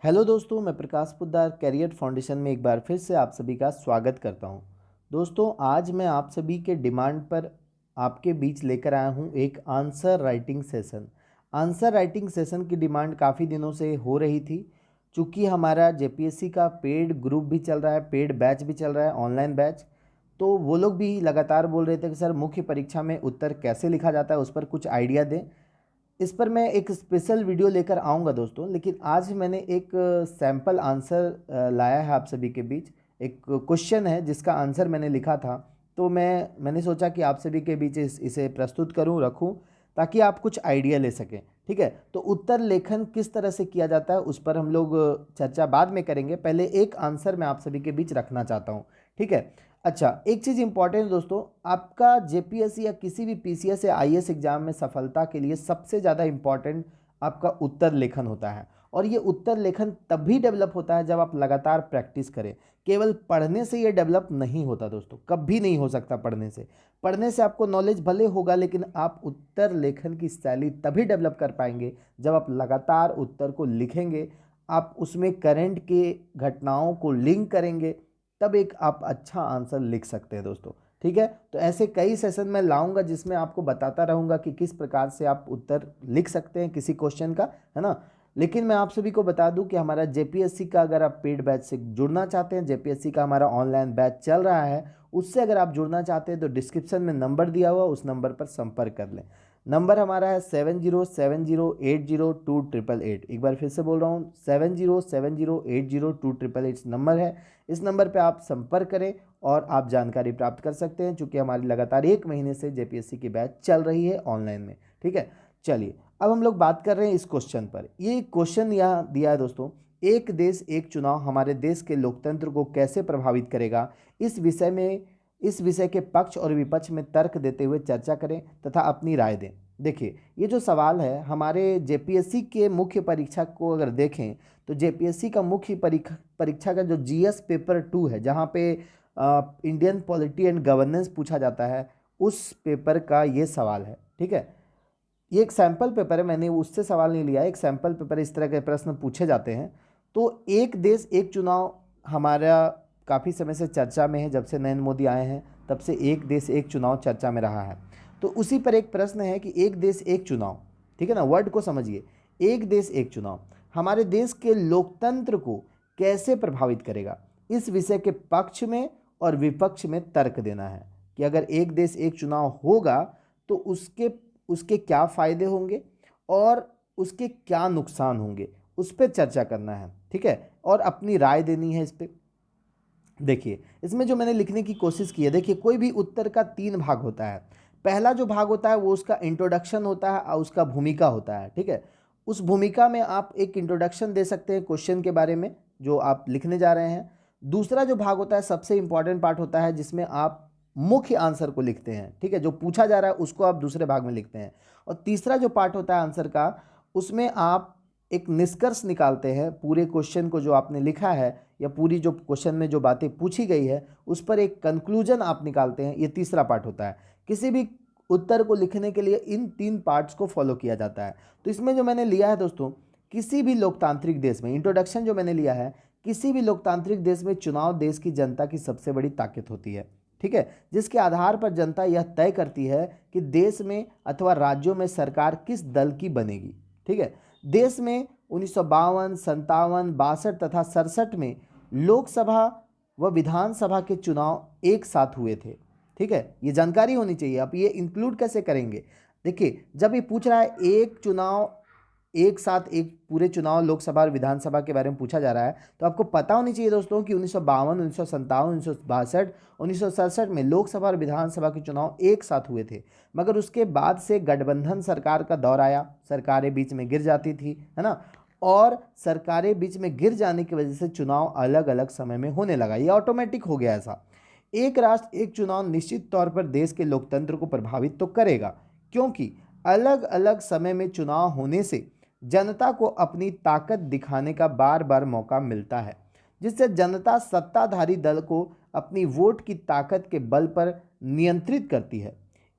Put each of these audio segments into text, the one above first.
Hello दोस्तों, मैं प्रकाश Poddar career foundation में एक बार फिर से आप सभी का स्वागत करता हूं। दोस्तों, आज मैं आप सभी के डिमांड पर आपके बीच लेकर आया हूं एक answer writing session. Answer writing session की डिमांड काफ़ी दिनों से हो रही थी। चूँकि हमारा जेपीएससी का पेड ग्रुप भी चल रहा है, पेड बैच भी चल रहा है, ऑनलाइन बैच। तो वो लोग भी लगातार बोल रहे थे कि सर मुख्य परीक्षा में उत्तर कैसे लिखा जाता है, उस पर कुछ आइडिया दें। इस पर मैं एक स्पेशल वीडियो लेकर आऊँगा दोस्तों, लेकिन आज मैंने एक सैम्पल आंसर लाया है आप सभी के बीच। एक क्वेश्चन है जिसका आंसर मैंने लिखा था, तो मैंने सोचा कि आप सभी के बीच इसे प्रस्तुत करूं, रखूं, ताकि आप कुछ आइडिया ले सकें। ठीक है, तो उत्तर लेखन किस तरह से किया जाता है उस पर हम लोग चर्चा बाद में करेंगे। पहले एक आंसर मैं आप सभी के बीच रखना चाहता हूँ। ठीक है। अच्छा, एक चीज़ इंपॉर्टेंट है दोस्तों, आपका जेपीएससी या किसी भी पीसीएस या आईएएस एग्जाम में सफलता के लिए सबसे ज़्यादा इंपॉर्टेंट आपका उत्तर लेखन होता है। और ये उत्तर लेखन तभी डेवलप होता है जब आप लगातार प्रैक्टिस करें। केवल पढ़ने से ये डेवलप नहीं होता दोस्तों, कभी नहीं हो सकता पढ़ने से। पढ़ने से आपको नॉलेज भले होगा, लेकिन आप उत्तर लेखन की शैली तभी डेवलप कर पाएंगे जब आप लगातार उत्तर को लिखेंगे, आप उसमें करंट के घटनाओं को लिंक करेंगे, तब एक आप अच्छा आंसर लिख सकते हैं दोस्तों। ठीक है, तो ऐसे कई सेशन मैं लाऊंगा जिसमें आपको बताता रहूंगा कि किस प्रकार से आप उत्तर लिख सकते हैं किसी क्वेश्चन का, है ना। लेकिन मैं आप सभी को बता दूं कि हमारा जेपीएससी का, अगर आप पेड बैच से जुड़ना चाहते हैं, जेपीएससी का हमारा ऑनलाइन बैच चल रहा है, उससे अगर आप जुड़ना चाहते हैं तो डिस्क्रिप्शन में नंबर दिया हुआ, उस नंबर पर संपर्क कर लें। नंबर हमारा है 7070802888। एक बार फिर से बोल रहा हूँ, 7070802888 नंबर है। इस नंबर पे आप संपर्क करें और आप जानकारी प्राप्त कर सकते हैं, चूँकि हमारी लगातार 1 महीने से जेपीएससी की बैच चल रही है ऑनलाइन में। ठीक है, चलिए अब हम लोग बात कर रहे हैं इस क्वेश्चन पर। ये क्वेश्चन यहाँ दिया है दोस्तों, एक देश एक चुनाव हमारे देश के लोकतंत्र को कैसे प्रभावित करेगा, इस विषय के पक्ष और विपक्ष में तर्क देते हुए चर्चा करें तथा अपनी राय दें। देखिए, ये जो सवाल है हमारे जेपीएससी के मुख्य परीक्षा को अगर देखें, तो जेपीएससी का मुख्य परीक्षा का जो जीएस पेपर 2 है, जहाँ पे इंडियन पॉलिटी एंड गवर्नेंस पूछा जाता है, उस पेपर का ये सवाल है। ठीक है, ये एक सैम्पल पेपर है, मैंने उससे सवाल नहीं लिया है, एक सैम्पल पेपर, इस तरह के प्रश्न पूछे जाते हैं। तो एक देश एक चुनाव हमारा काफ़ी समय से चर्चा में है, जब से नरेंद्र मोदी आए हैं तब से एक देश एक चुनाव चर्चा में रहा है। तो उसी पर एक प्रश्न है कि एक देश एक चुनाव, ठीक है ना, वर्ड को समझिए, एक देश एक चुनाव हमारे देश के लोकतंत्र को कैसे प्रभावित करेगा, इस विषय के पक्ष में और विपक्ष में तर्क देना है कि अगर एक देश एक चुनाव होगा तो उसके उसके क्या फ़ायदे होंगे और उसके क्या नुकसान होंगे, उस पर चर्चा करना है। ठीक है, और अपनी राय देनी है इस पर। देखिए, इसमें जो मैंने लिखने की कोशिश की है, देखिए कोई भी उत्तर का 3 भाग होता है। पहला जो भाग होता है वो उसका इंट्रोडक्शन होता है और उसका भूमिका होता है। ठीक है, उस भूमिका में आप एक इंट्रोडक्शन दे सकते हैं क्वेश्चन के बारे में जो आप लिखने जा रहे हैं। दूसरा जो भाग होता है सबसे इंपॉर्टेंट पार्ट होता है, जिसमें आप मुख्य आंसर को लिखते हैं। ठीक है, जो पूछा जा रहा है उसको आप दूसरे भाग में लिखते हैं। और तीसरा जो पार्ट होता है आंसर का, उसमें आप एक निष्कर्ष निकालते हैं पूरे क्वेश्चन को जो आपने लिखा है, या पूरी जो क्वेश्चन में जो बातें पूछी गई है उस पर एक कंक्लूजन आप निकालते हैं। ये तीसरा पार्ट होता है। किसी भी उत्तर को लिखने के लिए इन 3 पार्ट्स को फॉलो किया जाता है। तो इसमें जो मैंने लिया है दोस्तों, किसी भी लोकतांत्रिक देश में, इंट्रोडक्शन जो मैंने लिया है, किसी भी लोकतांत्रिक देश में चुनाव देश की जनता की सबसे बड़ी ताकत होती है। ठीक है, जिसके आधार पर जनता यह तय करती है कि देश में अथवा राज्यों में सरकार किस दल की बनेगी। ठीक है, देश में 1952, 57, 62 तथा 67 में लोकसभा व विधानसभा के चुनाव एक साथ हुए थे। ठीक है, ये जानकारी होनी चाहिए। आप ये इंक्लूड कैसे करेंगे? देखिए, जब ये पूछ रहा है एक चुनाव एक साथ, एक पूरे चुनाव लोकसभा और विधानसभा के बारे में पूछा जा रहा है, तो आपको पता होनी चाहिए दोस्तों कि 1952, 1957, 1962, 1967 में लोकसभा और विधानसभा के चुनाव एक साथ हुए थे। मगर उसके बाद से गठबंधन सरकार का दौर आया, सरकारें बीच में गिर जाती थी, है ना, और सरकारें बीच में गिर जाने की वजह से चुनाव अलग अलग समय में होने लगा। ये ऑटोमेटिक हो गया ऐसा। एक राष्ट्र एक चुनाव निश्चित तौर पर देश के लोकतंत्र को प्रभावित तो करेगा, क्योंकि अलग अलग समय में चुनाव होने से जनता को अपनी ताकत दिखाने का बार बार मौका मिलता है, जिससे जनता सत्ताधारी दल को अपनी वोट की ताकत के बल पर नियंत्रित करती है।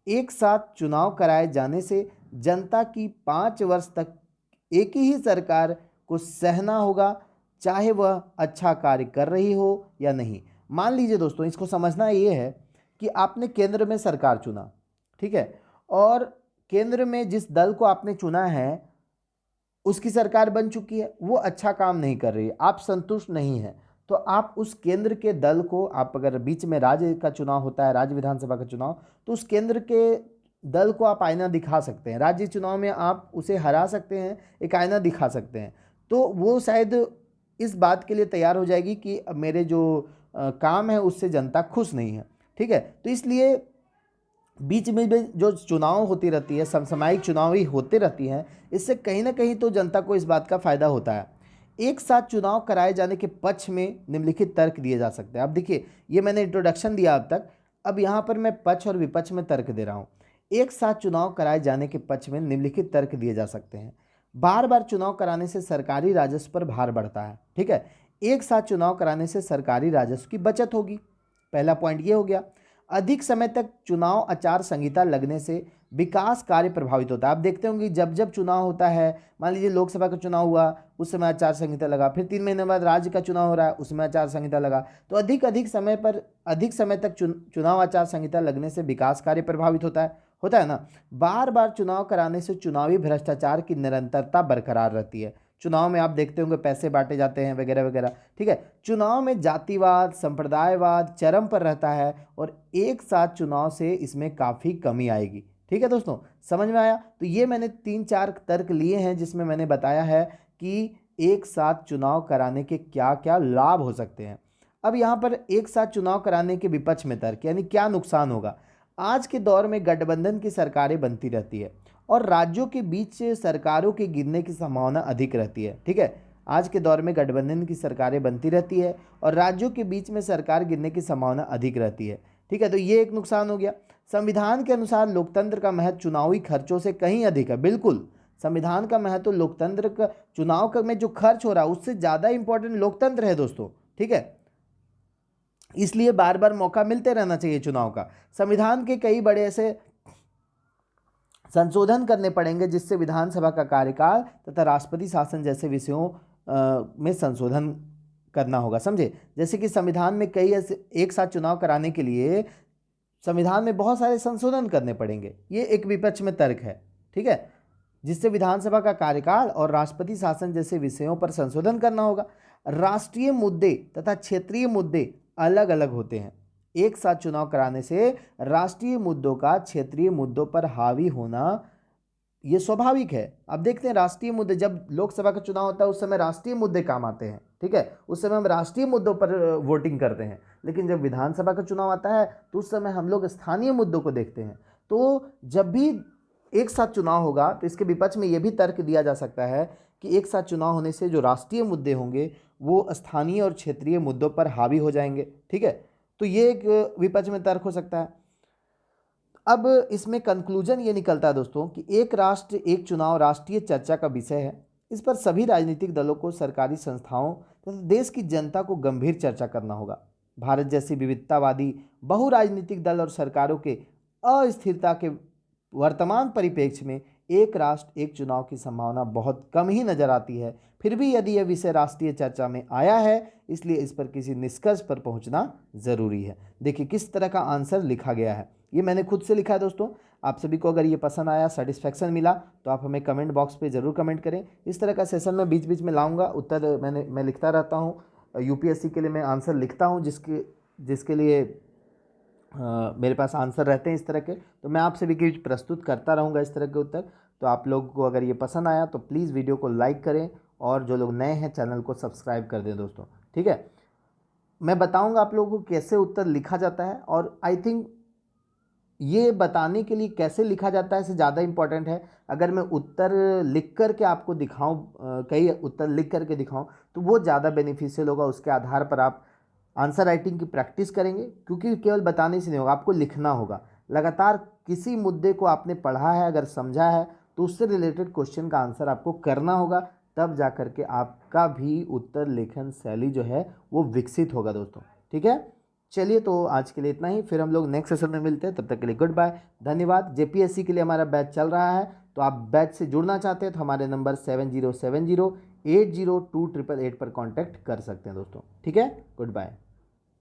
एक साथ चुनाव कराए जाने से जनता की 5 वर्ष तक एक ही सरकार को सहना होगा, चाहे वह अच्छा कार्य कर रही हो या नहीं। मान लीजिए दोस्तों, इसको समझना ये है कि आपने केंद्र में सरकार चुना, ठीक है, और केंद्र में जिस दल को आपने चुना है उसकी सरकार बन चुकी है, वो अच्छा काम नहीं कर रही है, आप संतुष्ट नहीं हैं, तो आप उस केंद्र के दल को, आप अगर बीच में राज्य का चुनाव होता है, राज्य विधानसभा का चुनाव, तो उस केंद्र के दल को आप आईना दिखा सकते हैं। राज्य चुनाव में आप उसे हरा सकते हैं, एक आईना दिखा सकते हैं, तो वो शायद इस बात के लिए तैयार हो जाएगी कि मेरे जो काम है उससे जनता खुश नहीं है, ठीक है। तो इसलिए बीच में भी जो चुनाव होती रहती है, समसामयिक चुनाव ही होते रहती हैं, इससे कहीं ना कहीं तो जनता को इस बात का फायदा होता है। एक साथ चुनाव कराए जाने के पक्ष में निम्नलिखित तर्क दिए जा सकते हैं। अब देखिए, ये मैंने इंट्रोडक्शन दिया अब तक, अब यहाँ पर मैं पक्ष और विपक्ष में तर्क दे रहा हूँ। एक साथ चुनाव कराए जाने के पक्ष में निम्नलिखित तर्क दिए जा सकते हैं। बार बार चुनाव कराने से सरकारी राजस्व पर भार बढ़ता है, ठीक है। एक साथ चुनाव कराने से सरकारी राजस्व की बचत होगी, पहला पॉइंट ये हो गया। अधिक समय तक चुनाव आचार संहिता लगने से विकास कार्य प्रभावित होता है। आप देखते होंगे जब जब चुनाव होता है, मान लीजिए लोकसभा का चुनाव हुआ, उस समय आचार संहिता लगा, फिर 3 महीने बाद राज्य का चुनाव हो रहा है, उसमें आचार संहिता लगा, तो अधिक समय तक चुनाव आचार संहिता लगने से विकास कार्य प्रभावित होता है ना। बार बार चुनाव कराने से चुनावी भ्रष्टाचार की निरंतरता बरकरार रहती है। चुनाव में आप देखते होंगे पैसे बांटे जाते हैं वगैरह वगैरह, ठीक है। चुनाव में जातिवाद, संप्रदायवाद चरम पर रहता है और एक साथ चुनाव से इसमें काफ़ी कमी आएगी, ठीक है दोस्तों, समझ में आया। तो ये मैंने 3-4 तर्क लिए हैं जिसमें मैंने बताया है कि एक साथ चुनाव कराने के क्या क्या लाभ हो सकते हैं। अब यहाँ पर एक साथ चुनाव कराने के विपक्ष में तर्क, यानी क्या नुकसान होगा। आज के दौर में गठबंधन की सरकारें बनती रहती है और राज्यों के बीच सरकारों के गिरने की संभावना अधिक रहती है, ठीक है। आज के दौर में गठबंधन की सरकारें बनती रहती है और राज्यों के बीच में सरकार गिरने की संभावना अधिक रहती है, ठीक है। तो ये एक नुकसान हो गया। संविधान के अनुसार लोकतंत्र का महत्व चुनावी खर्चों से कहीं अधिक है, बिल्कुल। संविधान का महत्व लोकतंत्र का, चुनाव में जो खर्च हो रहा है उससे ज़्यादा इंपॉर्टेंट लोकतंत्र है दोस्तों, ठीक है। इसलिए बार बार मौका मिलते रहना चाहिए चुनाव का। संविधान के कई बड़े ऐसे संशोधन करने पड़ेंगे जिससे विधानसभा का कार्यकाल तथा राष्ट्रपति शासन जैसे विषयों में संशोधन करना होगा, समझे। जैसे कि संविधान में कई ऐसे एक साथ चुनाव कराने के लिए संविधान में बहुत सारे संशोधन करने पड़ेंगे, ये एक विपक्ष में तर्क है, ठीक है, जिससे विधानसभा का कार्यकाल और राष्ट्रपति शासन जैसे विषयों पर संशोधन करना होगा। राष्ट्रीय मुद्दे तथा क्षेत्रीय मुद्दे अलग अलग होते हैं। एक साथ चुनाव कराने से राष्ट्रीय मुद्दों का क्षेत्रीय मुद्दों पर हावी होना ये स्वाभाविक है। अब देखते हैं राष्ट्रीय मुद्दे, जब लोकसभा का चुनाव होता है उस समय राष्ट्रीय मुद्दे काम आते हैं, ठीक है, उस समय हम राष्ट्रीय मुद्दों पर वोटिंग करते हैं। लेकिन जब विधानसभा का चुनाव आता है तो उस समय हम लोग स्थानीय मुद्दों को देखते हैं। तो जब भी एक साथ चुनाव होगा तो इसके विपक्ष में यह भी तर्क दिया जा सकता है कि एक साथ चुनाव होने से जो राष्ट्रीय मुद्दे होंगे वो स्थानीय और क्षेत्रीय मुद्दों पर हावी हो जाएंगे, ठीक है। तो ये एक विपक्ष में तर्क हो सकता है। अब इसमें कंक्लूजन ये निकलता है दोस्तों कि एक राष्ट्र एक चुनाव राष्ट्रीय चर्चा का विषय है। इस पर सभी राजनीतिक दलों को, सरकारी संस्थाओं तथा देश की जनता को गंभीर चर्चा करना होगा। भारत जैसी विविधतावादी बहुराजनीतिक दल और सरकारों के अस्थिरता के वर्तमान परिप्रेक्ष्य में एक राष्ट्र एक चुनाव की संभावना बहुत कम ही नजर आती है। फिर भी यदि यह विषय राष्ट्रीय चर्चा में आया है, इसलिए इस पर किसी निष्कर्ष पर पहुंचना जरूरी है। देखिए किस तरह का आंसर लिखा गया है, ये मैंने खुद से लिखा है दोस्तों। आप सभी को अगर ये पसंद आया, सेटिस्फेक्शन मिला, तो आप हमें कमेंट बॉक्स पे ज़रूर कमेंट करें। इस तरह का सेशन मैं बीच बीच में लाऊंगा, उत्तर मैं लिखता रहता हूँ। यूपीएससी के लिए मैं आंसर लिखता हूँ, जिसके लिए मेरे पास आंसर रहते हैं इस तरह के, तो मैं आपसे भी कुछ प्रस्तुत करता रहूँगा इस तरह के उत्तर। तो आप लोगों को अगर ये पसंद आया तो प्लीज़ वीडियो को लाइक करें और जो लोग नए हैं चैनल को सब्सक्राइब कर दें दोस्तों, ठीक है। मैं बताऊंगा आप लोगों को कैसे उत्तर लिखा जाता है, और आई थिंक ये बताने के लिए कैसे लिखा जाता है से ज़्यादा इम्पॉर्टेंट है अगर मैं उत्तर लिख करके आपको दिखाऊं, कई उत्तर लिख करके दिखाऊं, तो वो ज़्यादा बेनिफिशियल होगा। उसके आधार पर आप आंसर राइटिंग की प्रैक्टिस करेंगे, क्योंकि केवल बताने से नहीं होगा, आपको लिखना होगा। लगातार किसी मुद्दे को आपने पढ़ा है, अगर समझा है, तो उससे रिलेटेड क्वेश्चन का आंसर आपको करना होगा, तब जा कर के आपका भी उत्तर लेखन शैली जो है वो विकसित होगा दोस्तों, ठीक है। चलिए तो आज के लिए इतना ही, फिर हम लोग नेक्स्ट सेशन में मिलते हैं, तब तक के लिए गुड बाय, धन्यवाद। जेपीएससी के लिए हमारा बैच चल रहा है, तो आप बैच से जुड़ना चाहते हैं तो हमारे नंबर 802888 पर कांटेक्ट कर सकते हैं दोस्तों। ठीक है, गुड बाय।